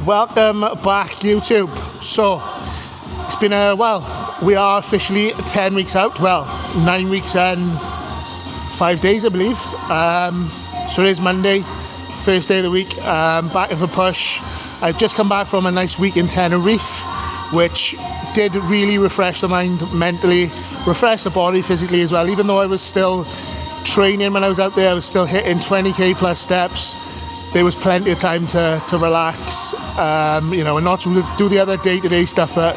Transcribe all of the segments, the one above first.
Welcome back, YouTube. So it's been we are officially 10 weeks out, 9 weeks and 5 days, I believe. So it is Monday, first day of the week, back of a push. I've just come back from a nice week in Tenerife, which did really refresh the mind mentally, refresh the body physically as well. Even though I was still training when I was out there, I was still hitting 20k plus steps. There was plenty of time to relax, and not to do the other day-to-day stuff that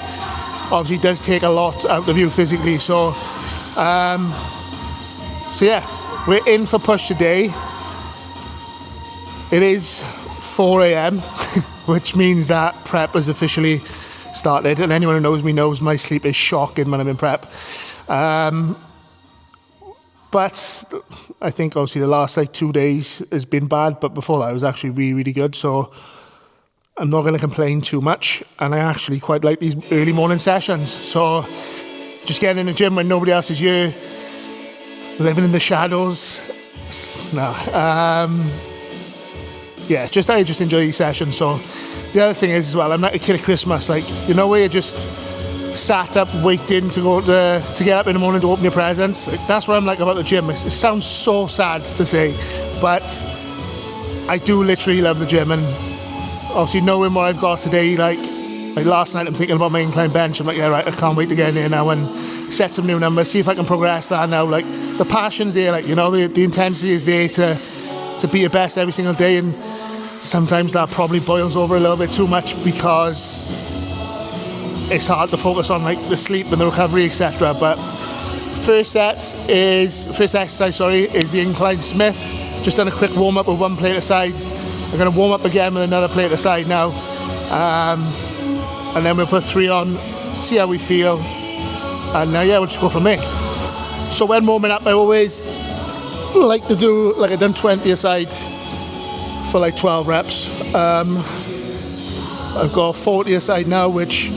obviously does take a lot out of you physically. So yeah, we're in for push today. It is 4 a.m, which means that prep has officially started. And anyone who knows me knows my sleep is shocking when I'm in prep. But I think obviously the last 2 days has been bad, but before that it was actually really, really good. So I'm not going to complain too much. And I actually quite like these early morning sessions. So just getting in the gym when nobody else is here, living in the shadows. I just enjoy these sessions. So the other thing is as well, I'm like a kid at Christmas, where you're just sat up waiting to go to get up in the morning to open your presents. That's what I'm like about the gym. It sounds so sad to say, but I do literally love the gym. And obviously knowing what I've got today, like last night I'm thinking about my incline bench. I'm like, yeah, right, I can't wait to get in here now and set some new numbers, see if I can progress that now. Like the passion's there, the intensity is there to be your best every single day. And sometimes that probably boils over a little bit too much because it's hard to focus on the sleep and the recovery, etc. But first exercise is the Incline Smith. Just done a quick warm up with one plate aside. We're going to warm up again with another plate aside now, and then we'll put 3 on, see how we feel, and we'll just go from there. So when warming up, I always like to do I've done 20 aside for 12 reps. I've got 40 aside now, which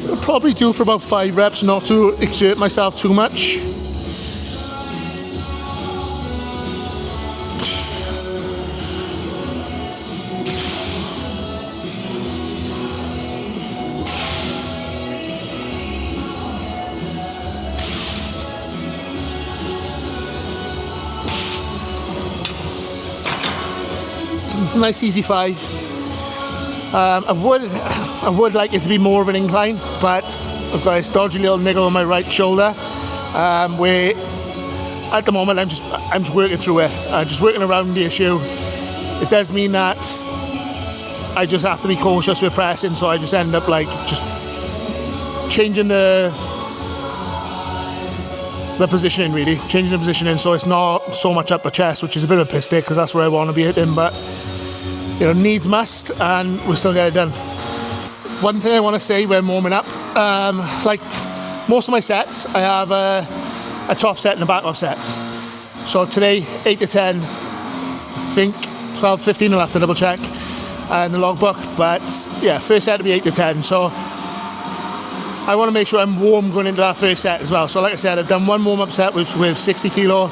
I'll probably do for about 5 reps, not to exert myself too much. Nice easy 5. I would like it to be more of an incline, but I've got this dodgy little niggle on my right shoulder, where at the moment I'm just working through it, just working around the issue. It does mean that I just have to be cautious with pressing, so I just end up just changing the positioning, really changing the positioning, so it's not so much up the chest, which is a bit of a piss take because that's where I want to be hitting, but needs must, and we'll still get it done. One thing I want to say when warming up, most of my sets, I have a top set and a back off set. So today, 8 to 10, I think 12 to 15, I'll have to double check in the logbook, but yeah, first set will be 8 to 10. So I want to make sure I'm warm going into that first set as well. So like I said, I've done one warm up set with 60 kilo,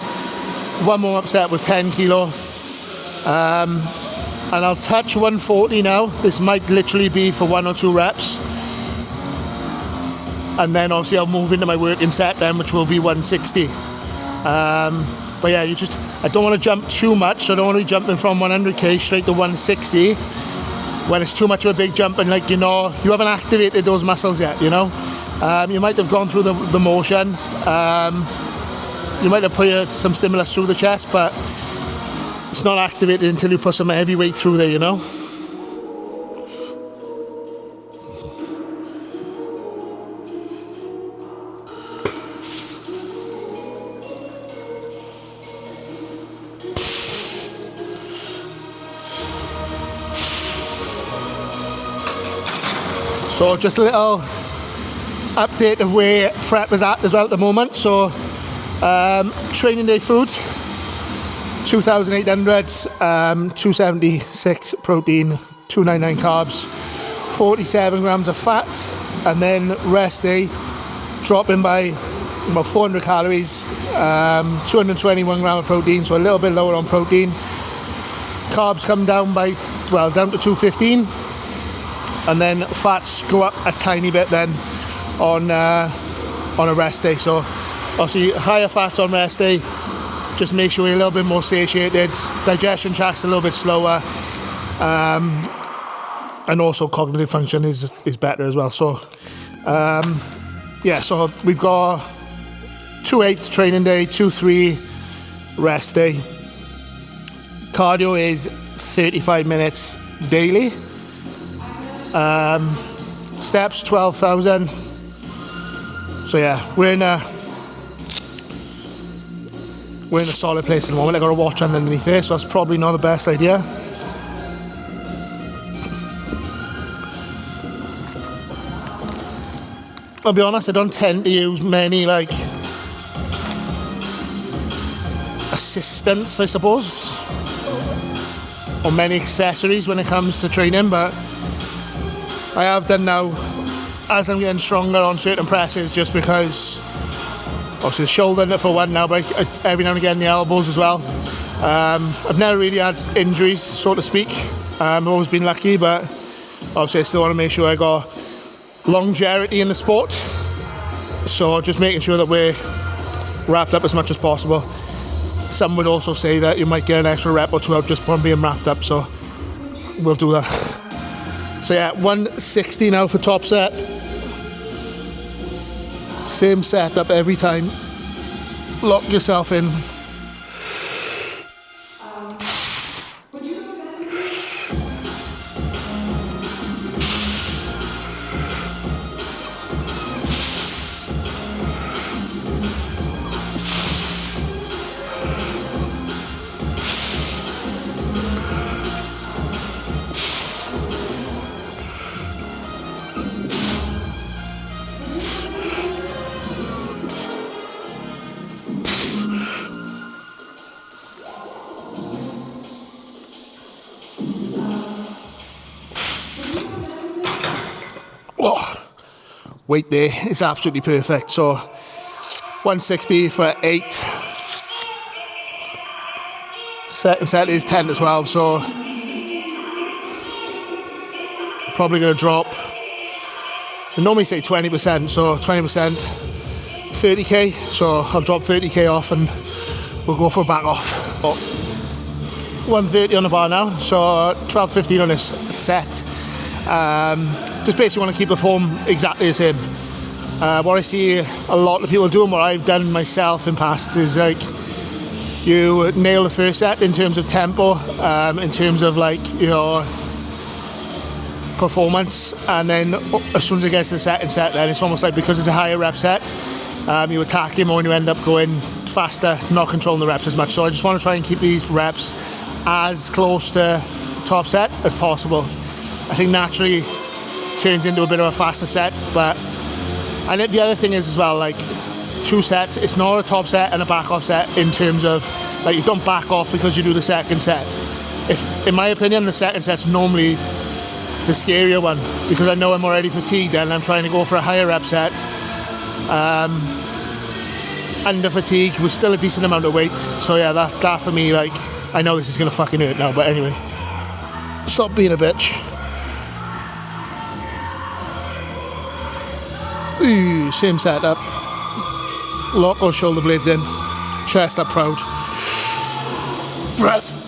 one warm up set with 10 kilo, and I'll touch 140 now. This might literally be for 1 or 2 reps. And then obviously I'll move into my working set then, which will be 160. But yeah, I don't want to jump too much. So I don't want to be jumping from 100k straight to 160 when it's too much of a big jump and you haven't activated those muscles yet, You might have gone through the motion. You might have put some stimulus through the chest, but it's not activated until you put some heavy weight through there, So just a little update of where prep is at as well at the moment. So training day food, 2,800, 276 protein, 299 carbs, 47 grams of fat, and then rest day dropping by about 400 calories, 221 gram of protein, so a little bit lower on protein. Carbs come down by, down to 215. and then fats go up a tiny bit then on a rest day. So obviously higher fats on rest day just make sure you're a little bit more satiated, digestion track's a little bit slower, and also cognitive function is better as well. So yeah, so we've got 2-8 training day, 2-3 rest day. Cardio is 35 minutes daily. Steps 12,000. So yeah, we're in a solid place at the moment. I got a watch underneath there, so that's probably not the best idea. I'll be honest, I don't tend to use many like assistants, I suppose, or many accessories when it comes to training, but I have done now as I'm getting stronger on certain presses, just because obviously the shoulder for one now, but every now and again the elbows as well. I've never really had injuries, so to speak. I've always been lucky, but obviously I still want to make sure I got longevity in the sport, so just making sure that we're wrapped up as much as possible. Some would also say that you might get an extra rep or two out just from being wrapped up, so we'll do that. So yeah, 160 now for top set. Same setup every time. Lock yourself in. Weight there is absolutely perfect. So 160 for 8. Second set is 10 to 12, so probably going to drop. We normally say 20%, so 20%, 30k. So I'll drop 30k off and we'll go for a back off. 130 on the bar now, so 12-15 on this set. Just basically want to keep the form exactly the same. What I see a lot of people doing, what I've done myself in past, is like you nail the first set in terms of tempo, in terms of like your performance, and then as soon as it gets to the second set, then it's almost like, because it's a higher rep set, you attack him, or you end up going faster, not controlling the reps as much. So I just want to try and keep these reps as close to top set as possible. I think naturally turns into a bit of a faster set, but and the other thing is as well, like 2 sets, it's not a top set and a back off set in terms of like you don't back off because you do the second set. If, in my opinion, the second set's normally the scarier one, because I know I'm already fatigued and I'm trying to go for a higher rep set. Under fatigue with still a decent amount of weight, so yeah, that for me, like, I know this is gonna fucking hurt now, but anyway, stop being a bitch. Ooh, same setup. Lock those shoulder blades in. Chest up proud. Breath.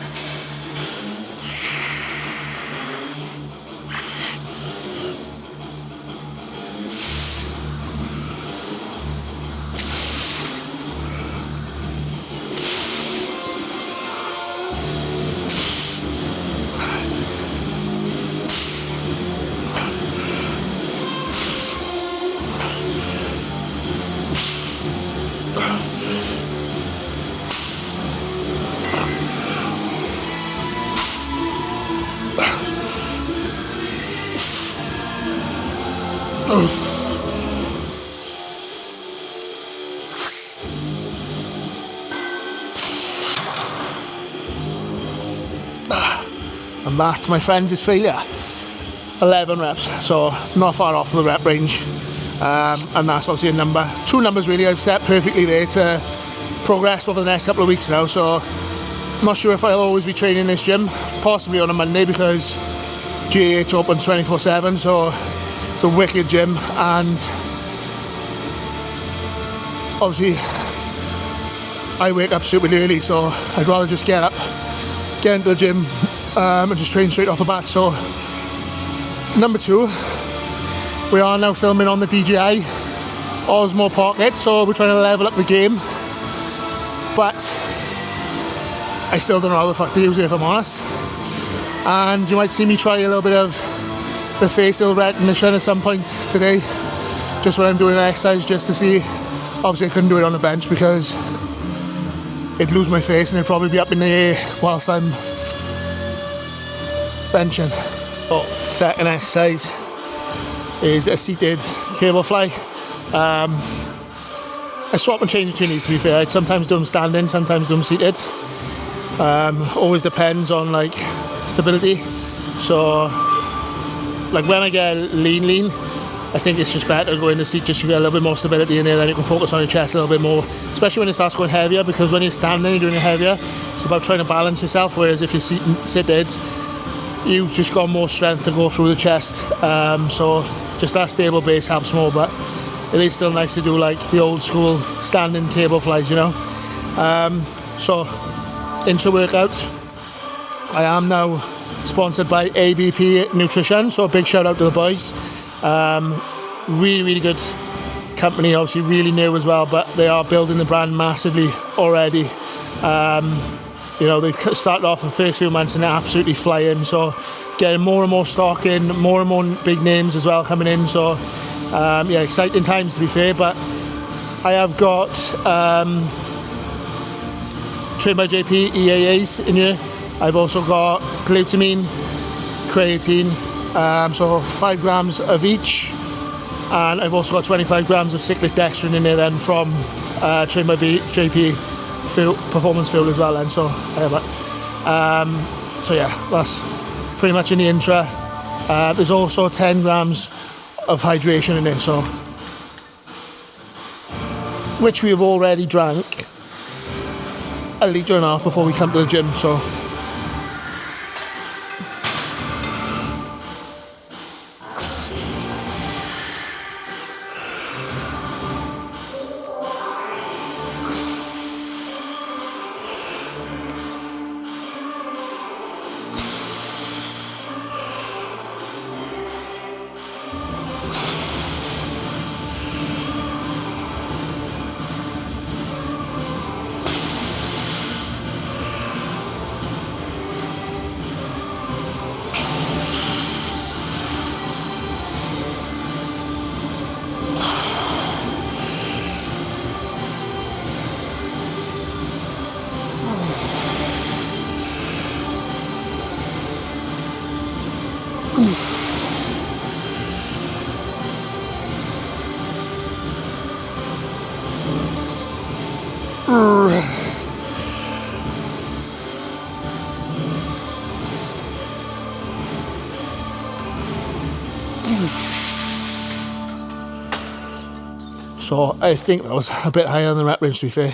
And that, my friends, is failure. 11 reps, so not far off of the rep range. And that's obviously a number. 2 numbers really I've set perfectly there to progress over the next couple of weeks now. So I'm not sure if I'll always be training in this gym, possibly on a Monday, because GH opens 24/7, so it's a wicked gym, and obviously I wake up super early, so I'd rather just get up, get into the gym, and just train straight off the bat. So number 2, we are now filming on the DJI Osmo Pocket, so we're trying to level up the game, but I still don't know how the fuck to use it, if I'm honest. And you might see me try a little bit of the facial recognition at some point today, just when I'm doing an exercise, just to see. Obviously I couldn't do it on the bench because it'd lose my face and it'd probably be up in the air whilst I'm benching. So, second exercise is a seated cable fly. I swap and change between these, to be fair. I sometimes do them standing, sometimes do them seated. Always depends on like stability. So like when I get lean, I think it's just better to go in the seat just to get a little bit more stability in there, then you can focus on your chest a little bit more, especially when it starts going heavier, because when you're standing and doing it heavier, it's about trying to balance yourself, whereas if you're seated, you've just got more strength to go through the chest. So just that stable base helps more, but it is still nice to do like the old school standing cable flies, you know. So into workout, I am now sponsored by ABP Nutrition, so a big shout out to the boys. Really good company, obviously really new as well, but they are building the brand massively already. You know, they've started off the first few months and they're absolutely flying, so getting more and more stock in, more and more big names as well coming in, so yeah, exciting times to be fair. But I have got Train by JP EAAs in here. I've also got glutamine, creatine, so 5 grams of each, and I've also got 25 grams of cyclic dextrin in there then from Train by JP Performance Fuel as well then, so so yeah, that's pretty much in the intra. There's also 10 grams of hydration in there, so which we have already drank a litre and a half before we come to the gym, so So I think that was a bit higher than the rep range, to be fair.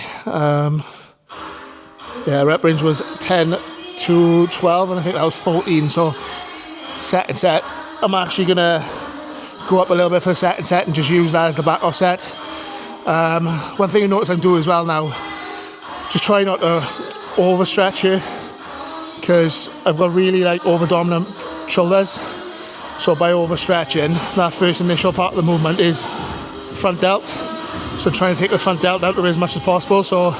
Yeah, rep range was 10 to 12, and I think that was 14. So set and set. I'm actually going to go up a little bit for the set and set and just use that as the back off set. One thing I notice I'm doing as well now, just try not to overstretch here, because I've got really like over dominant shoulders. So by overstretching, that first initial part of the movement is front delt, so trying to take the front delt out of it as much as possible. So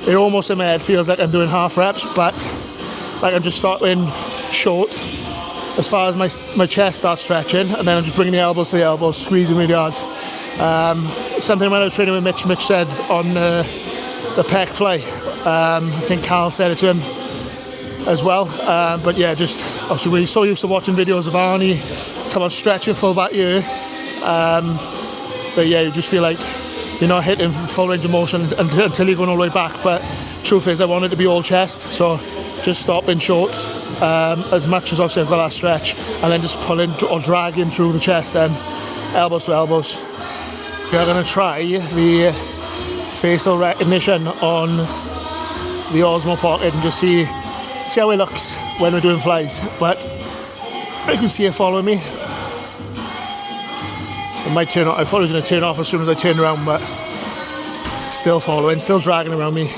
it almost in my head feels like I'm doing half reps, but like I'm just starting short as far as my chest starts stretching, and then I'm just bringing the elbows to the elbows, squeezing really hard. Something when I was training with Mitch said on the pec fly, I think Carl said it to him as well, but yeah, just obviously we're so used to watching videos of Arnie come on stretching full back here, but yeah, you just feel like you're not hitting full range of motion until you're going all the way back. But truth is, I want it to be all chest, so just stopping short as much as obviously I've got that stretch, and then just pulling or dragging through the chest, then elbows to elbows. We are going to try the facial recognition on the Osmo Pocket and just see how it looks when we're doing flies. But I can see it following me. It might turn off. I thought it was going to turn off as soon as I turned around, but still following, still dragging around me.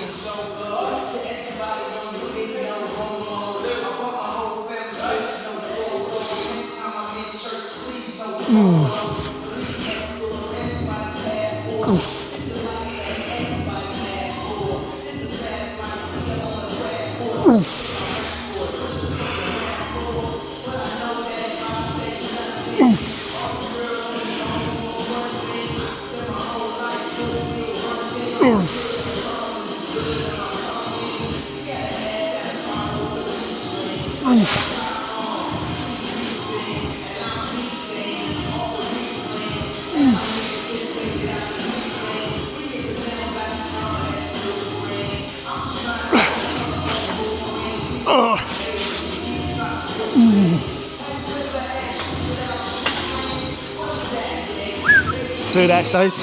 Third exercise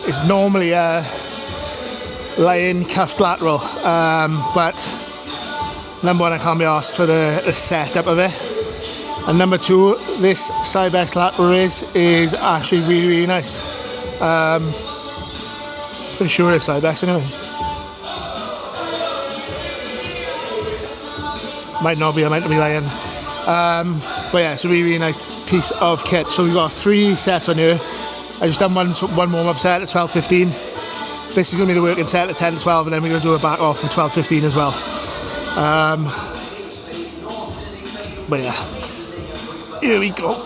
is normally a lie-in cuffed lateral, but number one, I can't be asked for the setup of it, and number two, this side best lateral raise is actually really, really nice. Pretty sure it's side best anyway. Might not be, I might not be lying. But yeah, it's a really, really nice piece of kit. So we've got 3 sets on here. I just done one warm-up set at 12:15. This is going to be the working set at 10 to 12, and then we're going to do a back off at 12:15 as well. But yeah, here we go.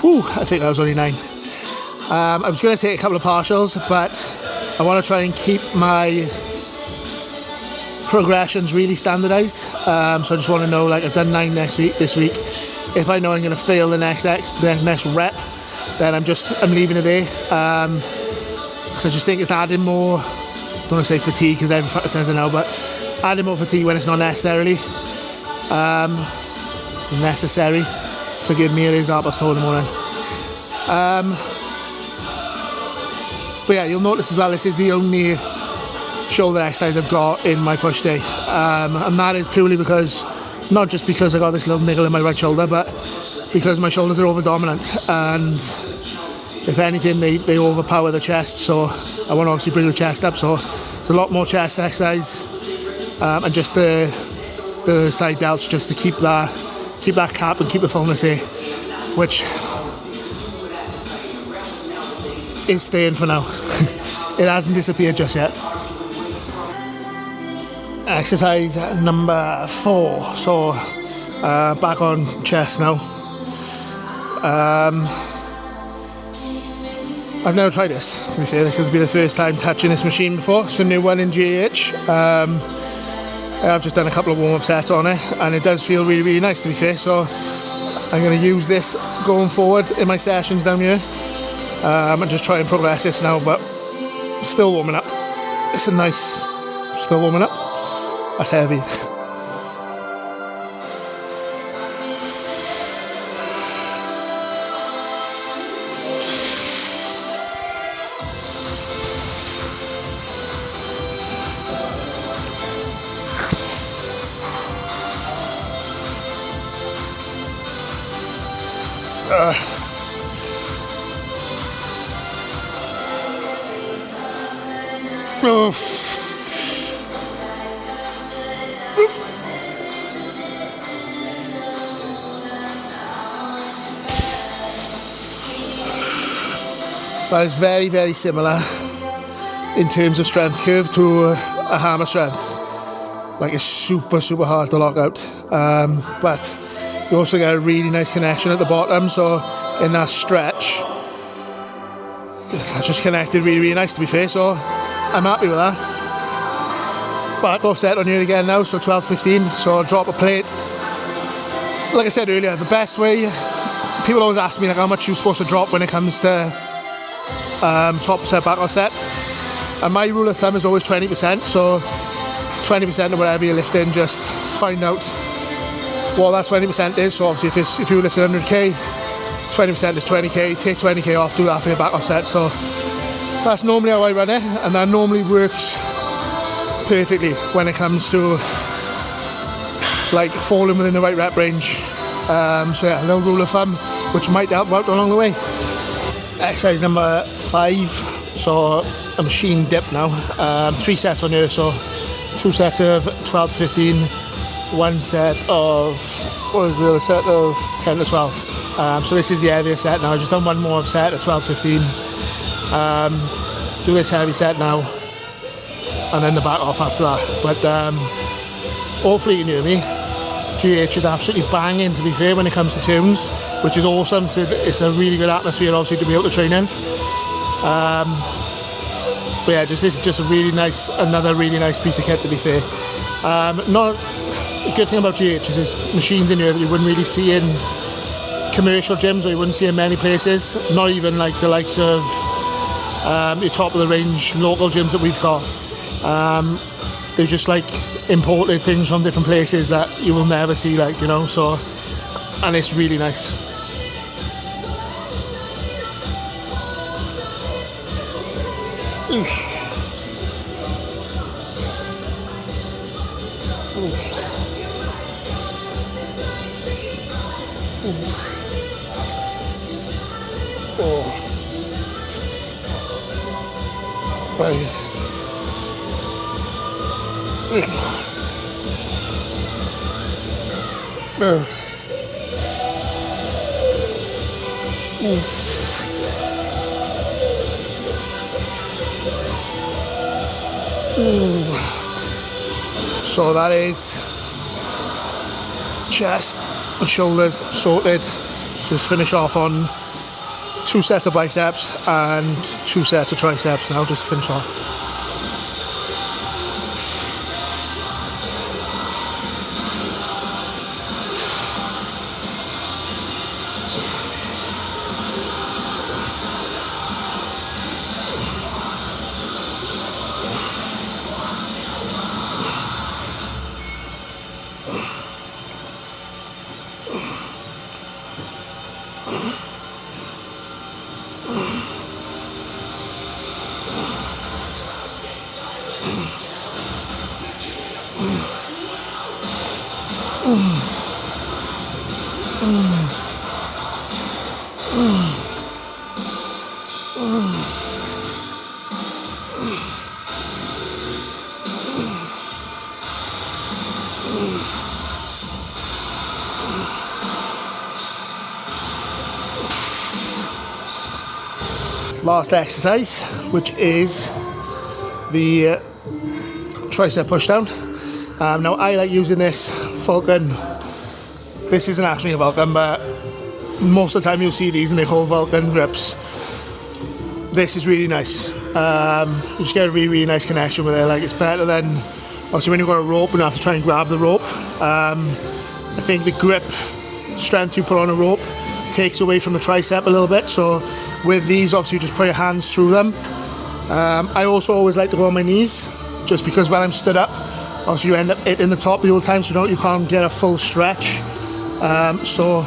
Whew, I think that was only 9. I was going to take a couple of partials, but I want to try and keep my progressions really standardized. So I just want to know, like, I've done 9 this week. If I know I'm going to fail the next rep, then I'm leaving it there. Because I just think it's adding more, don't want to say fatigue because everyone says it now, but adding more fatigue when it's not necessary. Forgive me, it is 4:30 in the morning. But yeah, you'll notice as well, this is the only shoulder exercise I've got in my push day. And that is purely because, not just because I got this little niggle in my right shoulder, but because my shoulders are over dominant, and if anything they overpower the chest, so I want to obviously bring the chest up, so it's a lot more chest exercise, and just the side delts, just to keep that cap and keep the fullness here, which is staying for now. It hasn't disappeared just yet. Exercise number 4, so back on chest now. I've never tried this, to be fair. This has been the first time touching this machine before. It's a new one in GH. I've just done a couple of warm-up sets on it, and it does feel really, really nice, to be fair. So I'm going to use this going forward in my sessions down here, and just try and progress this now, but still warming up. It's a nice, still warming up. That's heavy. That is very, very similar in terms of strength curve to a hammer strength. Like, it's super, super hard to lock out. But you also get a really nice connection at the bottom, so in that stretch, I just connected really, really nice, to be fair, so I'm happy with that. Back offset on here again now, so 12-15, so I'll drop a plate. Like I said earlier, the best way, people always ask me like how much you're supposed to drop when it comes to top set, back offset. And my rule of thumb is always 20%, so 20% of whatever you're lifting, just find out what that 20% is. So obviously if you were lifting 100k, 20% is 20k, take 20k off, do that for your back offset. So that's normally how I run it, and that normally works perfectly when it comes to like falling within the right rep range. So yeah, a little rule of thumb which might help out along the way. Exercise number 5, so a machine dip now. 3 sets on here, so 2 sets of 12-15, 1 set of, what is the other set of 10-12. So this is the heavier set now. I've just done one more set at 12-15. Do this heavy set now, and then the back off after that. But hopefully you can hear me. GH is absolutely banging, to be fair, when it comes to tunes, which is awesome. It's a really good atmosphere, obviously, to be able to train in. But yeah, this is just a really nice, another really nice piece of kit, to be fair. The good thing about GH is there's machines in here that you wouldn't really see in commercial gyms, or you wouldn't see in many places. Not even like the likes of your top of the range local gyms that we've got. They're just like imported things from different places that you will never see, like, you know, so, and it's really nice. Oof. Oof. Oof. Oh. Very. So that is chest and shoulders sorted. So just finish off on 2 sets of biceps and 2 sets of triceps now, just to finish off. Last exercise, which is the tricep pushdown. Now I like using this Vulcan. This isn't actually a Vulcan, but most of the time you'll see these and they're called Vulcan grips. This is really nice. You just get a really, really nice connection with it. Like, it's better than, obviously, when you've got a rope and you have to try and grab the rope. I think the grip strength you put on a rope takes away from the tricep a little bit. So with these, obviously, you just put your hands through them. I also always like to go on my knees, just because when I'm stood up, obviously you end up hitting the top the whole time, so you can't get a full stretch. So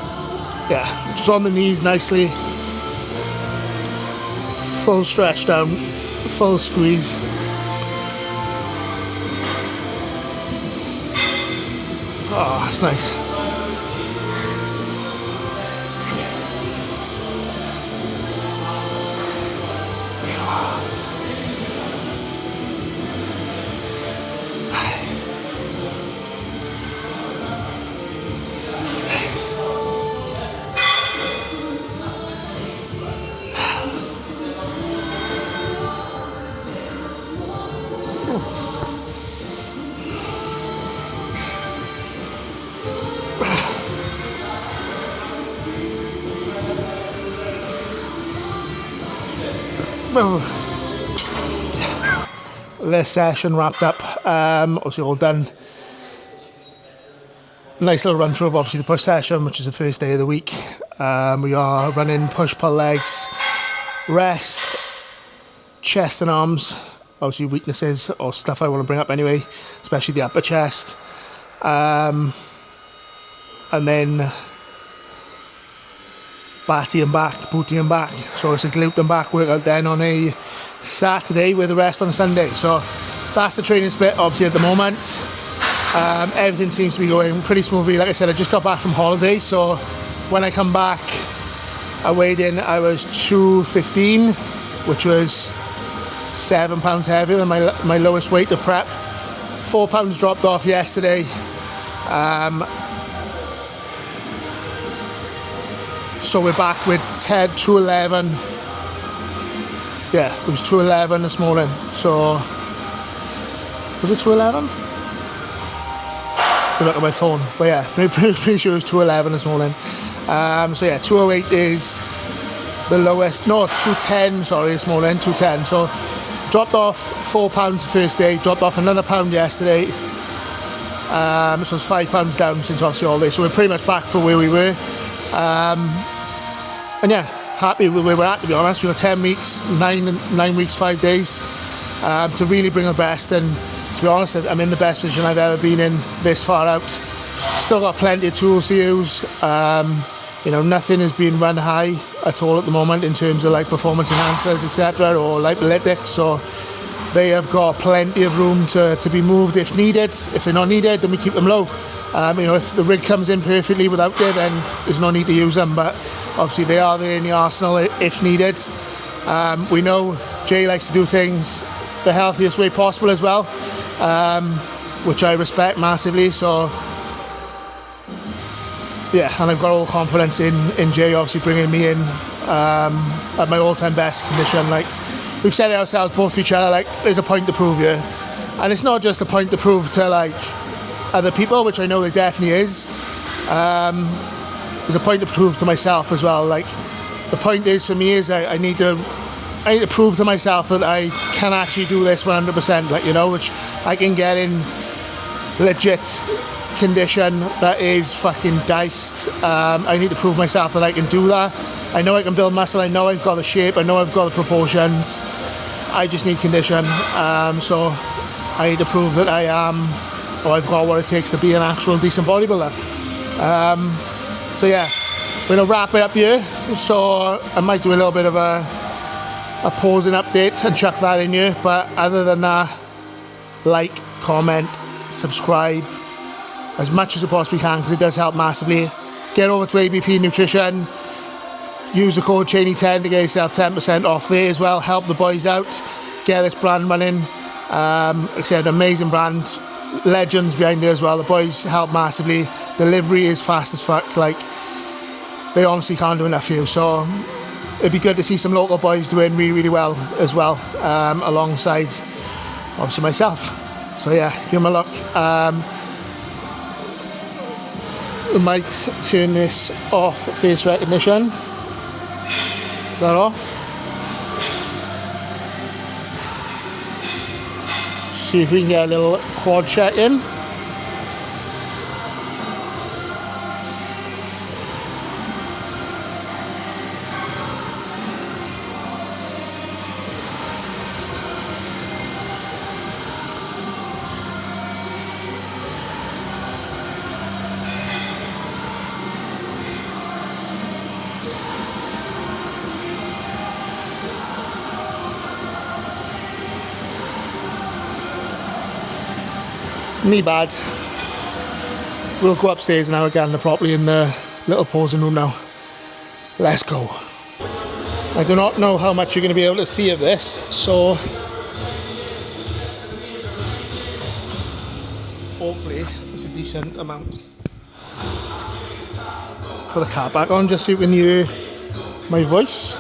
yeah, just on the knees nicely, full stretch down, full squeeze. Oh, that's nice. this session wrapped up. Obviously all done. Nice little run through of obviously the push session, which is the first day of the week. We are running push-pull legs, rest, chest and arms, obviously weaknesses or stuff I want to bring up anyway, especially the upper chest. And then batty and back, booty and back. So it's a glute and back workout then on a Saturday with the rest on a Sunday. So that's the training split obviously at the moment. Everything seems to be going pretty smoothly. Like I said, I just got back from holiday, so when I come back, I weighed in, I was 215, which was 7 pounds heavier than my lowest weight of prep. 4 pounds dropped off yesterday. So we're back with 211. Yeah, it was 211 this morning. So, was it 211? To look at my phone, but yeah, pretty sure it was 211 this morning. So yeah, 208 is the lowest. No, 210. Sorry, this morning 210. So dropped off 4 pounds the first day. Dropped off another pound yesterday. So it's 5 pounds down since obviously all day. So we're pretty much back to where we were. And yeah, happy with where we're at, to be honest. We've got 10 weeks, 9 weeks, 5 days to really bring our best. And to be honest, I'm in the best position I've ever been in this far out. Still got plenty of tools to use. Nothing is being run high at all at the moment in terms of like performance enhancers, etc., or lipolytics. So they have got plenty of room to be moved if needed. If they're not needed, then we keep them low. If the rig comes in perfectly without it, then there's no need to use them. But obviously they are there in the arsenal if needed. We know Jay likes to do things the healthiest way possible as well, which I respect massively. So yeah, and I've got all confidence in Jay obviously bringing me in at my all-time best condition. Like we've said it ourselves both to each other, like there's a point to prove here, and it's not just a point to prove to like other people, which I know there definitely is. There's a point to prove to myself as well. Like the point is for me is I need to prove to myself that I can actually do this 100%, which I can get in legit condition that is fucking diced. I need to prove myself that I can do that. I know I can build muscle, I know I've got the shape, I know I've got the proportions. I just need condition. So I need to prove that I am, or I've got what it takes to be an actual decent bodybuilder. So yeah, we're gonna wrap it up here. So I might do a little bit of a posing update and chuck that in here, but other than that, like, comment, subscribe as much as you possibly can, because it does help massively. Get over to ABP Nutrition, use the code Cheney10 to get yourself 10% off there as well. Help the boys out, get this brand running. Like I said, amazing brand, legends behind it as well. The boys help massively. Delivery is fast as fuck. Like they honestly can't do enough for you. So it'd be good to see some local boys doing really, really well as well, alongside obviously myself. So yeah, give them a look. We might turn this off face recognition. Is that off? See if we can get a little quad check in. Me bad. We'll go upstairs now again. They're properly in the little posing room now. Let's go. I do not know how much you're going to be able to see of this, so hopefully it's a decent amount. Put the cat back on just so you can hear my voice.